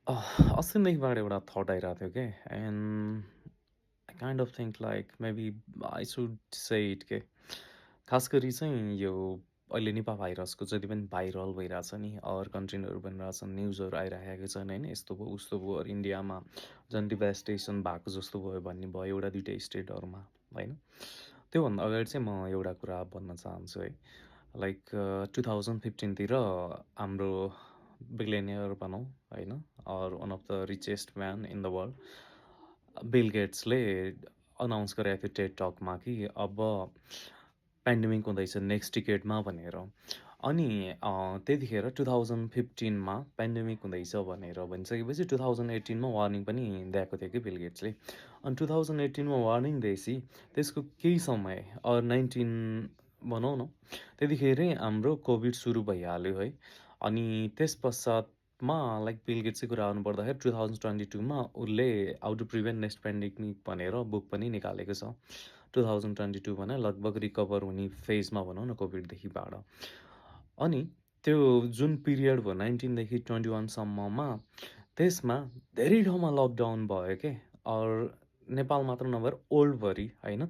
अस्तिदेखिबाट एउटा थट आइरहेको थियो के and I kind of think like maybe I should say it के खास गरी चाहिँ यो अहिले निपा भाइरसको जति पनि भाइरल भइरहेछ नि अरू कन्ट्रीहरू बनिरहेछन् न्युजहरू आइरहेको छन् होइन यस्तो भयो उस्तो भयो अरू इन्डियामा झन् डिभास्टेसन भएको जस्तो भयो भन्ने भयो एउटा दुइटै स्टेटहरूमा होइन त्योभन्दा अगाडि चाहिँ म एउटा कुरा भन्न चाहन्छु है लाइक 2015तिर हाम्रो बिलियनियर भनौँ होइन or one of the richest man in the world Bill गेट्सले अनाउन्स गरेको थियो टेड टकमा कि अब पेन्डेमिक हुँदैछ नेक्स्ट डिकेडमा भनेर अनि त्यतिखेर 2015मा पेन्डेमिक हुँदैछ भनेर भनिसकेपछि 2018मा वार्निङ पनि दिएको थियो कि बिल गेट्सले अनि 2018मा वार्निङ दिएपछि त्यसको केही समय 19 भनौँ न त्यतिखेरै हाम्रो कोभिड सुरु भइहाल्यो है अनि त्यस पश्चातमा लाइक बिल गेट्सको कुरा गर्नुपर्दाखेरि 2022मा उसले how to prevent next pandemic भनेर बुक पनि निकालेको छ 2022 भने लगभग रिकभर हुने फेजमा भनौँ न कोभिडदेखिबाट अनि त्यो जुन पिरियड भयो 19देखि 21सम्ममा त्यसमा धेरै ठाउँमा लकडाउन भयो के अर नेपाल मात्र नभएर वर्ल्डभरि होइन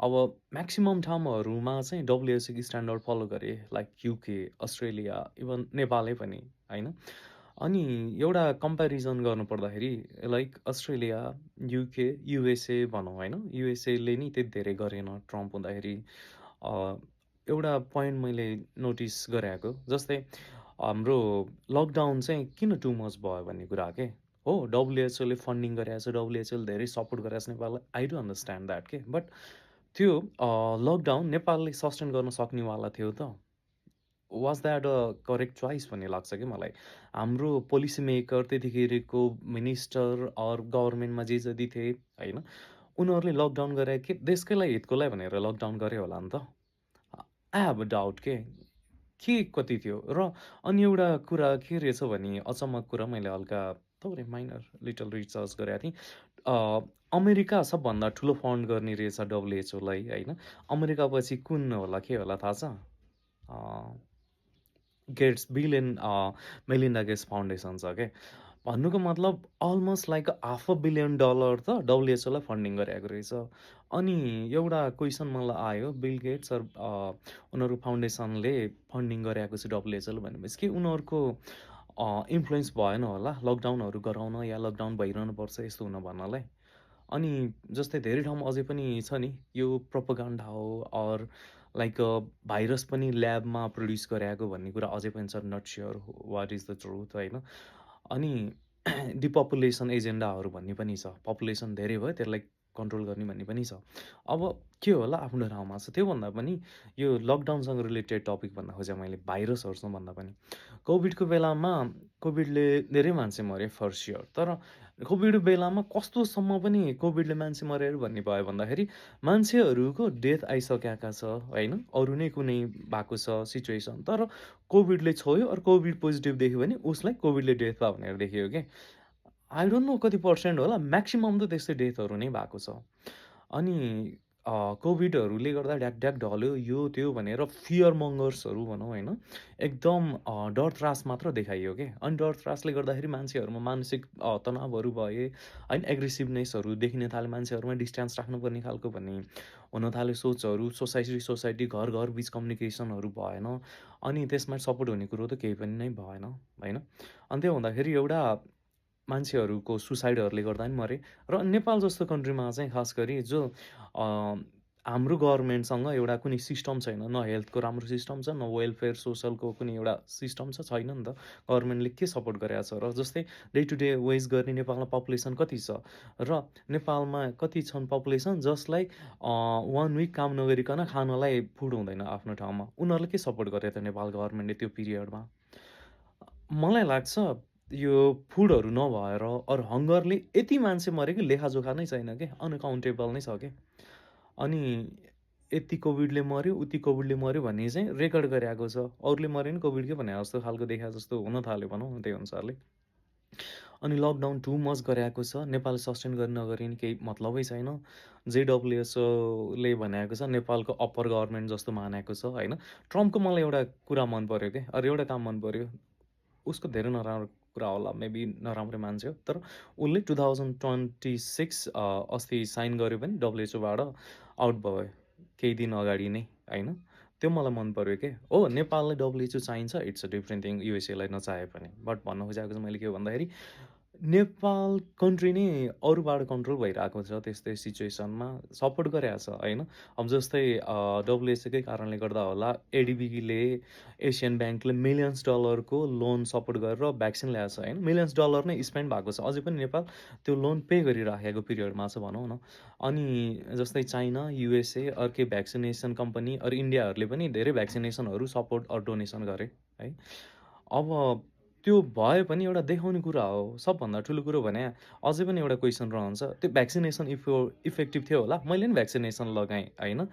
अब म्याक्सिमम् ठाउँहरूमा चाहिँ डब्लुएचओको स्ट्यान्डर्ड फलो गरे लाइक युके अस्ट्रेलिया इभन नेपालै पनि होइन अनि एउटा कम्पेरिजन गर्नुपर्दाखेरि लाइक अस्ट्रेलिया युके युएसए भनौँ होइन युएसएले नि त्यति धेरै गरेन ट्रम्प हुँदाखेरि एउटा पोइन्ट मैले नोटिस गरेको जस्तै हाम्रो लकडाउन चाहिँ किन टु मच भयो भन्ने कुरा के हो डब्लुएचओले फन्डिङ गरेको छ डब्लुएचओले धेरै सपोर्ट गरेको छ नेपाललाई आई डु अन्डरस्ट्यान्ड द्याट के बट त्यो लकडाउन नेपालले सस्टेन गर्न सक्नेवाला थियो त was that a correct choice भन्ने लाग्छ कि मलाई हाम्रो पोलिसी मेकर त्यतिखेरको मिनिस्टर अर गभर्मेन्टमा जे जति थिए होइन उनीहरूले लकडाउन गरे कि देशकै लागि हितको लागि भनेर लकडाउन गरे होला नि त आई हेभ अ डाउट के कति थियो र अनि एउटा कुरा के रहेछ भने अचम्मको कुरा मैले हल्का थोरै माइनर लिटल रिसर्च गरेको थिएँ अमेरिका सबभन्दा ठुलो फन्ड गर्ने रहेछ डब्लुएचओलाई होइन अमेरिका पछि कुन होला के होला थाहा छ Gates Bill and Melinda Gates foundation छ क्या भन्नुको मतलब अलमोस्ट लाइक $500 million त डब्लुएचओलाई फन्डिङ गरेको रहेछ अनि एउटा क्वेसन मलाई आयो बिल गेट्स उनीहरू फाउन्डेसनले फन्डिङ गरेको छ डब्लुएचओले भनेपछि कि उनीहरूको इन्फ्लुएन्स भएन होला लकडाउनहरू गराउन या लकडाउन भइरहनु पर्छ यस्तो हुन भन्नलाई अनि जस्तै धेरै ठाउँमा अझै पनि छ नि यो प्रोपोगन्डा हो अर लाइक भाइरस पनि ल्याबमा प्रड्युस गरेको भन्ने कुरा अझै पनि छ not sure what is the truth होइन अनि डिपपुलेसन एजेन्डाहरू भन्ने पनि छ पपुलेसन धेरै भयो त्यसलाई कन्ट्रोल गर्ने भन्ने पनि छ अब के होला आफ्नो ठाउँमा छ त्योभन्दा पनि यो लकडाउनसँग रिलेटेड टपिक भन्न खोजेँ मैले भाइरसहरूसँग भन्दा पनि कोभिडको बेलामा कोभिडले धेरै मान्छे मरे फर स्योर तर कोभिड बेलामा कस्तोसम्म पनि कोभिडले मान्छे मरेर भन्ने भयो भन्दाखेरि मान्छेहरूको डेथ आइसकेका छ होइन अरू नै कुनै भएको छ सिचुएसन तर कोभिडले छोयो अरू कोभिड पोजिटिभ देख्यो भने उसलाई कोभिडले डेथ भयो भनेर देखियो कि आई डोन्ट नो कति पर्सेन्ट होला म्याक्सिमम् त त्यस्तै डेथहरू नै भएको छ अनि कोभिडहरूले गर्दा ढ्याक ढ्याक ढल्यो यो त्यो भनेर फियर मङ्गर्सहरू भनौँ होइन एकदम डर त्रास मात्र देखाइयो कि अनि डर त्रासले गर्दाखेरि मान्छेहरूमा मानसिक तनावहरू भए होइन एग्रेसिभनेसहरू देखिन थाले मान्छेहरूमा डिस्टेन्स राख्नुपर्ने खालको भन्ने हुन थाल्यो सोचहरू सोसाइटी घर घर बिच कम्युनिकेसनहरू भएन अनि त्यसमा सपोर्ट हुने कुरो त केही पनि नै भएन होइन अनि त्यो हुँदाखेरि एउटा मान्छेहरूको सुसाइडहरूले गर्दा पनि मरे र नेपाल जस्तो कन्ट्रीमा चाहिँ खास गरी जो हाम्रो गभर्मेन्टसँग एउटा कुनै सिस्टम छैन न हेल्थको राम्रो सिस्टम छ न वेलफेयर सोसलको कुनै एउटा सिस्टम छैन नि त गभर्मेन्टले के सपोर्ट गरेको छ र जस्तै डे टु डे वेज गर्ने नेपालमा पपुलेसन कति छ र नेपालमा कति छन् पपुलेसन जसलाई 1 विक काम नगरिकन खानलाई फुड हुँदैन आफ्नो ठाउँमा उनीहरूले के सपोर्ट गरे त नेपाल गभर्मेन्टले त्यो पिरियडमा मलाई लाग्छ यो फुडहरू नभएर अरू हङ्गरले यति मान्छे मऱ्यो कि लेखाजोखा नै छैन कि अनकाउन्टेबल नै छ कि अनि यति कोभिडले मऱ्यो उति कोभिडले मऱ्यो भन्ने चाहिँ रेकर्ड गरिरहेको छ अरूले मऱ्यो नि कोभिडकै भने जस्तो खालको देखा जस्तो हुन थाल्यो भनौँ त्यही अनुसारले अनि लकडाउन टु मच गरिरहेको छ नेपालले सस्टेन गर्ने नगरी नि केही मतलबै छैन जेडब्लुएसओले भनेको छ नेपालको अप्पर गभर्मेन्ट जस्तो मानेको छ होइन ट्रम्पको मलाई एउटा कुरा मन पऱ्यो कि अरू एउटा काम मन पऱ्यो उसको धेरै नराम्रो कुरा होला, मेबी नराम्रो मान्छे हो। तर उसले 2026 अस्ति साइन गर्यो पनि डब्ल्युएचओबाट आउट भयो केही दिन अगाडि नै होइन। त्यो मलाई मन पर्यो के हो। नेपाललाई डब्ल्युएचओ चाहिन्छ, इट्स अ डिफ्रेन्ट थिङ, युएसएलाई नचाहे पनि। बट भन्न खोजेको चाहिँ मैले के हो भन्दाखेरि नेपाल कन्ट्री नै अरूबाट कन्ट्रोल भइरहेको छ त्यस्तै सिचुएसनमा सपोर्ट गरिरहेको छ होइन। अब जस्तै डब्ल्युएचओकै कारणले गर्दा होला एडिबीले एसियन ब्याङ्कले मिलियन्स डलरको लोन सपोर्ट गरेर भ्याक्सिन ल्याएको छ होइन। मिलियन्स डलर नै स्पेन्ड भएको छ, अझै पनि नेपाल त्यो लोन पे गरिराखेको पिरियडमा छ भनौँ न। अनि जस्तै चाइना, युएसए, अर्कै भ्याक्सिनेसन कम्पनी अरू इन्डियाहरूले पनि धेरै भ्याक्सिनेसनहरू सपोर्ट अर डोनेसन गरे है। अब त्यो भए पनि एउटा देखाउने कुरा हो। सबभन्दा ठुलो कुरो भने अझै पनि एउटा क्वेसन रहन्छ, त्यो भ्याक्सिनेसन इफेक्टिभ थियो होला? मैले पनि भ्याक्सिनेसन लगाएँ होइन।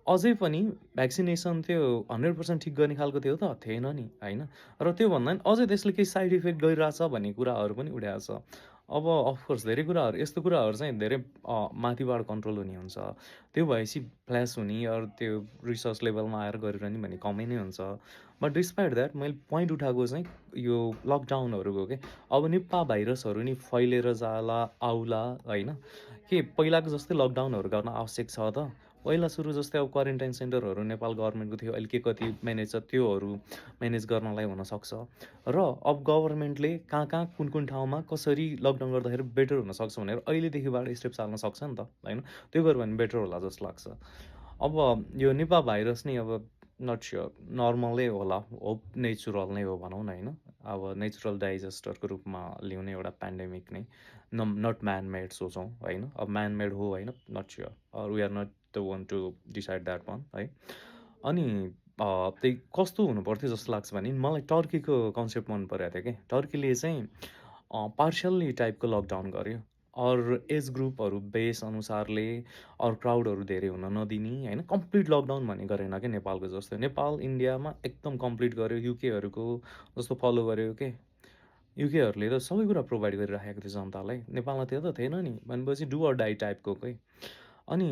अझै पनि भ्याक्सिनेसन त्यो 100% ठिक गर्ने खालको थियो त? थिएन नि होइन। र त्योभन्दा पनि अझै त्यसले केही साइड इफेक्ट गरिरहेछ भन्ने कुराहरू पनि उठाएको छ। अब अफकोर्स धेरै कुराहरू यस्तो कुराहरू चाहिँ धेरै माथिबाट कन्ट्रोल हुने हुन्छ। त्यो भएपछि फ्ल्यास हुने अरू त्यो रिसर्च लेभलमा आएर गरिरहने भन्ने कमै नै हुन्छ। बट डिस्पाइट द्याट मैले पोइन्ट उठाएको चाहिँ यो लकडाउनहरूको के अब निप्पा भाइरसहरू नि फैलेर जाला आउला होइन। के पहिलाको जस्तै लकडाउनहरू गर्न आवश्यक छ त? पहिला सुरु जस्तै अब क्वारेन्टाइन सेन्टरहरू नेपाल गभर्मेन्टको थियो, अहिले के कति म्यानेज छ त्योहरू म्यानेज गर्नलाई हुनसक्छ। र अब गभर्मेन्टले कहाँ कहाँ कुन कुन ठाउँमा कसरी लकडाउन गर्दाखेरि बेटर हुनसक्छ भनेर अहिलेदेखिबाट स्टेप्स हाल्न सक्छ नि त होइन। त्यो गऱ्यो भने बेटर होला जस्तो लाग्छ। अब यो निपा भाइरस नै अब नट स्योर नर्मलै होला, होप नेचुरल नै हो भनौँ न होइन। अब नेचुरल डाइजेस्टरको रूपमा ल्याउने एउटा पेन्डेमिक नै नट म्यान मेड सोचौँ होइन। अब म्यान मेड हो होइन, not sure, we are not the one to decide that one है। अनि त्यही कस्तो हुनुपर्थ्यो जस्तो लाग्छ भने मलाई टर्कीको कन्सेप्ट मन परेको थियो कि टर्कीले चाहिँ पार्सियल्ली टाइपको लकडाउन गर्यो। अरू एज ग्रुपहरू बेस अनुसारले अरू क्राउडहरू धेरै हुन नदिने होइन। कम्प्लिट लकडाउन भन्ने गरेन क्या नेपालको जस्तो। नेपाल इन्डियामा एकदम कम्प्लिट गर्यो, युकेहरूको जस्तो फलो गर्यो के। युकेहरूले त सबै कुरा प्रोभाइड गरिराखेको थियो जनतालाई, नेपालमा त्यो त थिएन नि। भनेपछि डु अर डाई टाइपको कोही। अनि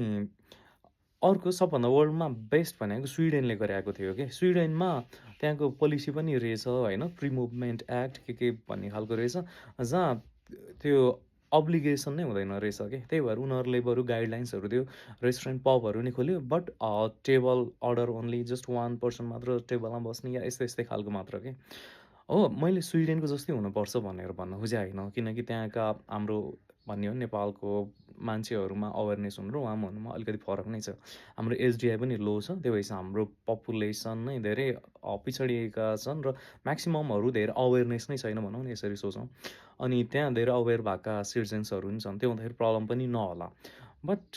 अर्को सबभन्दा वर्ल्डमा बेस्ट भनेको स्विडेनले गरेको थियो कि स्विडेनमा त्यहाँको पोलिसी पनि रहेछ होइन, फ्री मुभमेन्ट एक्ट के भन्ने खालको रहेछ, जहाँ त्यो अब्लिगेसन नै हुँदैन रहेछ कि। त्यही भएर उनीहरूले बरु गाइडलाइन्सहरू दियो, रेस्टुरेन्ट पबहरू नि खोल्यो, but table order only, just 1 person मात्र टेबलमा बस्ने या यस्तै यस्तै खालको मात्र के हो। मैले स्विडेनको जस्तै हुनुपर्छ भनेर भन्न खोजेँ होइन, किनकि त्यहाँका हाम्रो भन्ने हो नेपालको मान्छेहरूमा अवेरनेस हुनु र उहाँमा हुनुमा अलिकति फरक नै छ। हाम्रो एसडिआई पनि लो छ, त्यो भएपछि हाम्रो पपुलेसन नै धेरै पिछडिएका छन् र म्याक्सिममहरू धेरै अवेरनेस नै छैन भनौँ न, यसरी सोचौँ। अनि त्यहाँ धेरै अवेर भएका सिटिजन्सहरू पनि छन्, त्यो हुँदाखेरि प्रब्लम पनि नहोला। बट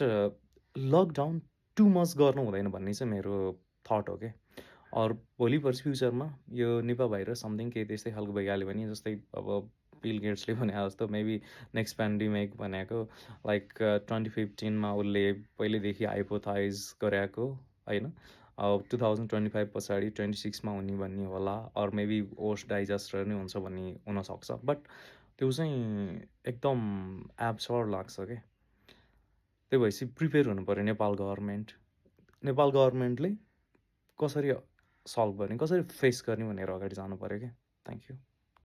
लकडाउन टु मच गर्नु हुँदैन भन्ने चाहिँ मेरो थट हो क्या। अरू भोलि पर्सि फ्युचरमा यो निपा भाइरस समथिङ केही त्यस्तै खालको भइहाल्यो भने, जस्तै अब बिल गेट्सले भने जस्तो मेबी नेक्स्ट पेन्डेमिक भनेको लाइक 2015मा उसले पहिल्यैदेखि हाइपोथाइज गरेको होइन। अब 2025 पछाडि 26मा हुने भन्ने होला, अरू मेबी ओस्ट डाइजेस्टर नै हुन्छ भन्ने हुनसक्छ। बट त्यो चाहिँ एकदम एब्सर्ड लाग्छ क्या। त्यो भएपछि प्रिपेयर हुनु पऱ्यो नेपाल गभर्मेन्ट। नेपाल गभर्मेन्टले कसरी सल्भ गर्ने, कसरी फेस गर्ने भनेर अगाडि जानु पऱ्यो क्या। Thank you.